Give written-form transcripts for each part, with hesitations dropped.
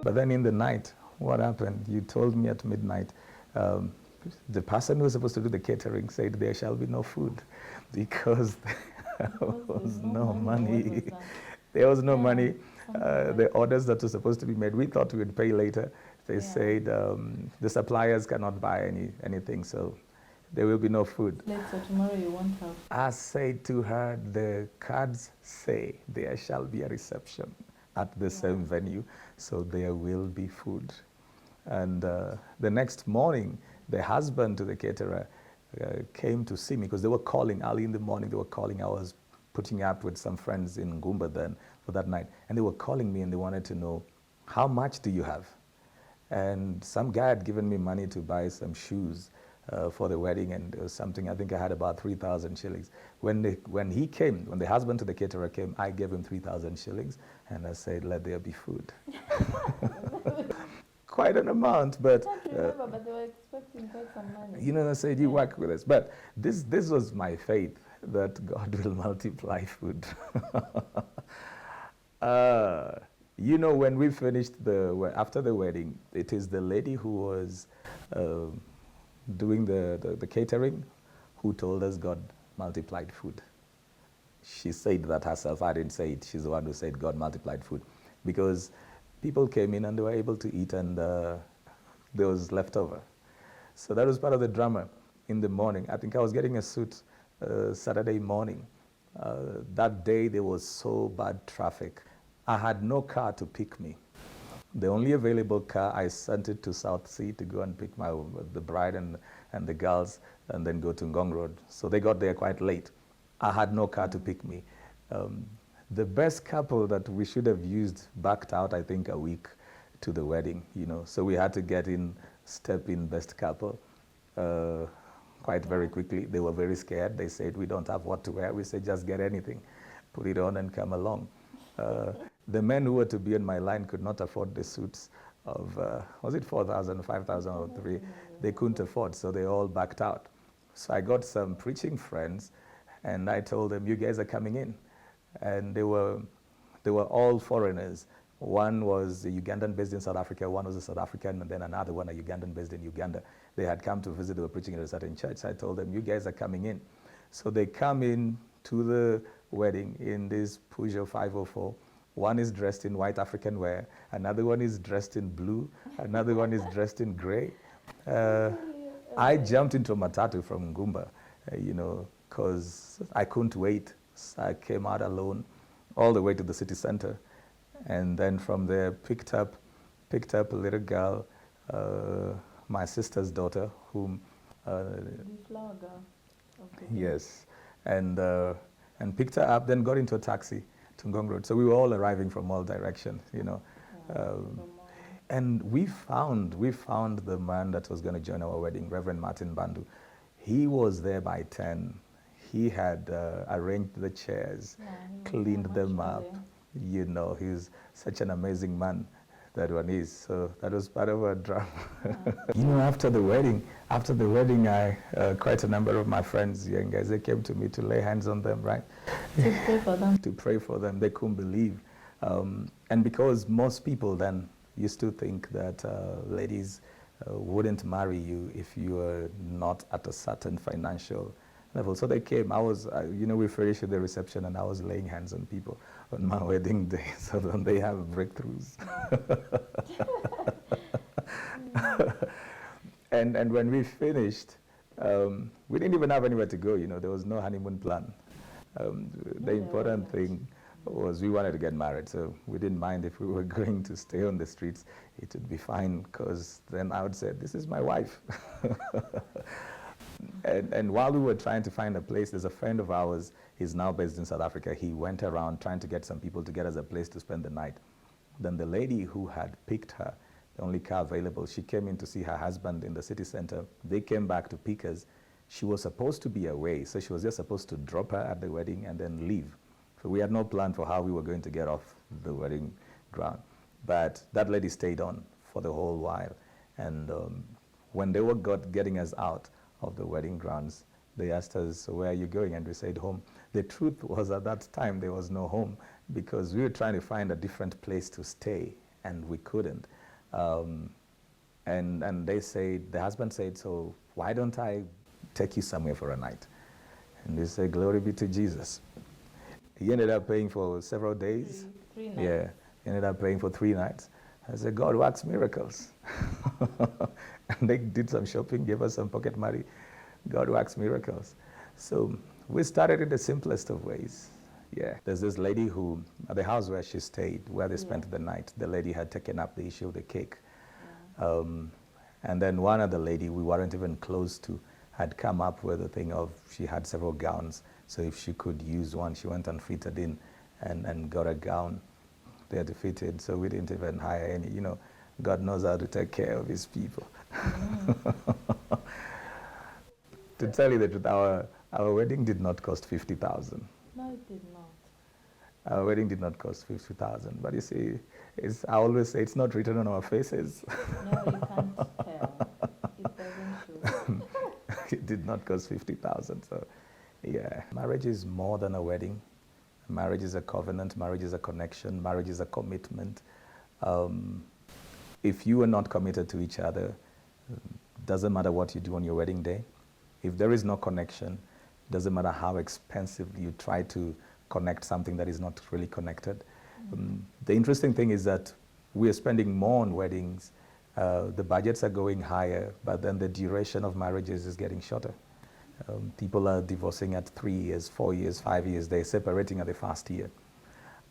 But then in the night, what happened? You told me at midnight, the person who was supposed to do the catering said there shall be no food because there was no money. There was no money. The orders that were supposed to be made, we thought we would pay later. They said the suppliers cannot buy anything, so there will be no food. So tomorrow you won't have. I said to her, the cards say there shall be a reception at the same venue, so there will be food. And the next morning, the husband to the caterer came to see me because they were calling early in the morning. They were calling. I was putting up with some friends in Ngumba then for that night. And they were calling me and they wanted to know, how much do you have? And some guy had given me money to buy some shoes for the wedding, and it was something, I think I had about 3,000 shillings. When he came, when the husband to the caterer came, I gave him 3,000 shillings and I said, let there be food. Quite an amount, but... I can't remember, but they were expecting quite some money. You know, I said, you work with us. But this was my faith, that God will multiply food. You know, when we finished after the wedding, it is the lady who was doing the catering who told us God multiplied food. She said that herself. I didn't say it. She's the one who said God multiplied food. Because people came in and they were able to eat, and there was leftover. So that was part of the drama in the morning. I think I was getting a suit Saturday morning. That day there was so bad traffic. I had no car to pick me. The only available car, I sent it to South Sea to go and pick the bride and the girls, and then go to Ngong Road. So they got there quite late. I had no car to pick me. The best couple that we should have used backed out, I think, a week to the wedding, you know. So we had to step in best couple quite very quickly. They were very scared. They said, we don't have what to wear. We said, just get anything, put it on and come along. The men who were to be in my line could not afford the suits of, was it 4,000, 5,000 or 3? They couldn't afford, so they all backed out. So I got some preaching friends, and I told them, you guys are coming in. And they were all foreigners. One was a Ugandan based in South Africa, one was a South African, and then another one, a Ugandan based in Uganda. They had come to visit, they were preaching at a certain church. So I told them, you guys are coming in. So they come in to the wedding in this Peugeot 504. One is dressed in white African wear, another one is dressed in blue, another one is dressed in gray. I jumped into a Matatu from Ngumba, you know, because I couldn't wait. So I came out alone all the way to the city center, and then from there picked up a little girl, my sister's daughter, whom The flower girl. yes, and picked her up, then got into a taxi to Ngong Road. So we were all arriving from all directions, you know. And we found the man that was going to join our wedding, Reverend Martin Bandu. He was there by 10. He had arranged the chairs, cleaned them up. You know, he's such an amazing man, that one is. So that was part of our drama. You know, after the wedding, quite a number of my friends, young guys, they came to me to lay hands on them, right? To pray for them. To pray for them. They couldn't believe. And because most people then used to think that ladies wouldn't marry you if you were not at a certain financial level. So they came. I was, you know, we finished the reception and I was laying hands on people on my wedding day so that they have breakthroughs. And when we finished, we didn't even have anywhere to go, you know, there was no honeymoon plan. The important thing was we wanted to get married, so we didn't mind if we were going to stay on the streets. It would be fine, because then I would say, this is my wife. And while we were trying to find a place, there's a friend of ours, he's now based in South Africa. He went around trying to get some people to get us a place to spend the night. Then the lady who had picked her, the only car available, she came in to see her husband in the city center. They came back to pick us. She was supposed to be away, so she was just supposed to drop her at the wedding and then leave. So we had no plan for how we were going to get off the wedding ground. But that lady stayed on for the whole while. And when they were getting us out of the wedding grounds, they asked us, so where are you going? And we said, home. The truth was, at that time, there was no home, because we were trying to find a different place to stay, and we couldn't. And the husband said, so why don't I take you somewhere for a night? And they said, glory be to Jesus. He ended up paying for several days. Three nights. Yeah, he ended up paying for 3 nights. I said, God works miracles. And they did some shopping, gave us some pocket money. God works miracles. So we started in the simplest of ways. Yeah, there's this lady who, at the house where she stayed, where they spent the night, the lady had taken up the issue of the cake. Yeah. And then one other lady we weren't even close to had come up with the thing of, she had several gowns, so if she could use one, she went and fitted in and got a gown. They had fitted, so we didn't even hire any, God knows how to take care of his people. To tell you the truth, our wedding did not cost 50,000. No, it did not. Our wedding did not cost 50,000, but you see, I always say it's not written on our faces. No, you can't tell. It doesn't show. It did not cost 50,000. So, yeah, marriage is more than a wedding. Marriage is a covenant. Marriage is a connection. Marriage is a commitment. If you are not committed to each other, doesn't matter what you do on your wedding day. If there is no connection, doesn't matter how expensive you try to connect something that is not really connected. The interesting thing is that we are spending more on weddings. The budgets are going higher, but then the duration of marriages is getting shorter. People are divorcing at 3 years, 4 years, 5 years. They're separating at the first year.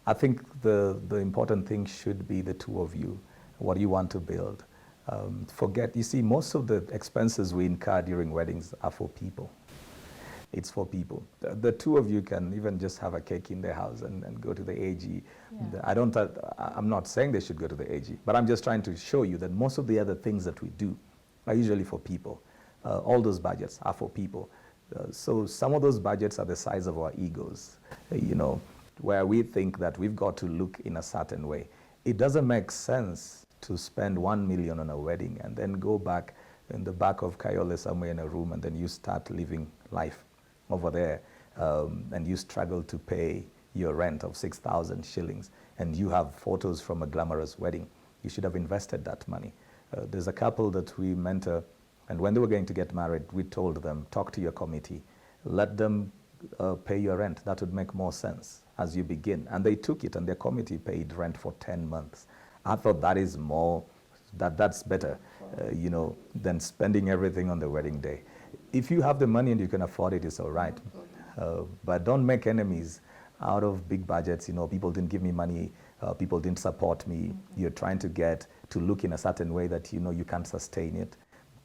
I think the important thing should be the two of you, what you want to build. You see, most of the expenses we incur during weddings are for people. It's for people. The two of you can even just have a cake in their house and go to the AG. Yeah. I'm not saying they should go to the AG, but I'm just trying to show you that most of the other things that we do are usually for people. All those budgets are for people. So some of those budgets are the size of our egos, where we think that we've got to look in a certain way. It doesn't make sense to spend 1 million on a wedding and then go back in the back of Kayole somewhere in a room and then you start living life over there and you struggle to pay your rent of 6,000 shillings and you have photos from a glamorous wedding. You should have invested that money. There's a couple that we mentor, and when they were going to get married, we told them, talk to your committee, let them pay your rent. That would make more sense as you begin. And they took it, and their committee paid rent for 10 months. I thought that is that's better, than spending everything on the wedding day. If you have the money and you can afford it, it's all right. But don't make enemies out of big budgets. People didn't give me money, people didn't support me. You're trying to look in a certain way that you can't sustain it.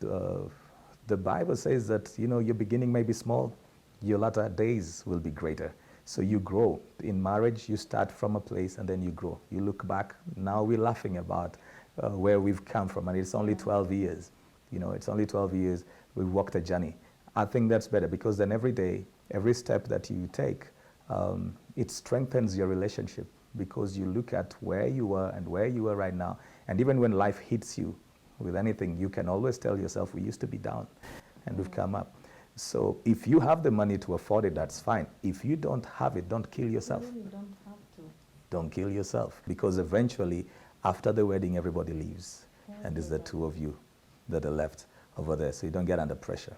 The Bible says that your beginning may be small, your latter days will be greater. So you grow. In marriage, you start from a place and then you grow. You look back, now we're laughing about where we've come from, and it's only 12 years. It's only 12 years, we've walked a journey. I think that's better, because then every day, every step that you take, it strengthens your relationship, because you look at where you were and where you are right now. And even when life hits you with anything, you can always tell yourself, we used to be down and we've come up. So if you have the money to afford it, that's fine. If you don't have it, don't kill yourself. You really don't have to. Don't kill yourself, because eventually, after the wedding, everybody leaves. And it's the two of you that are left over there, so you don't get under pressure.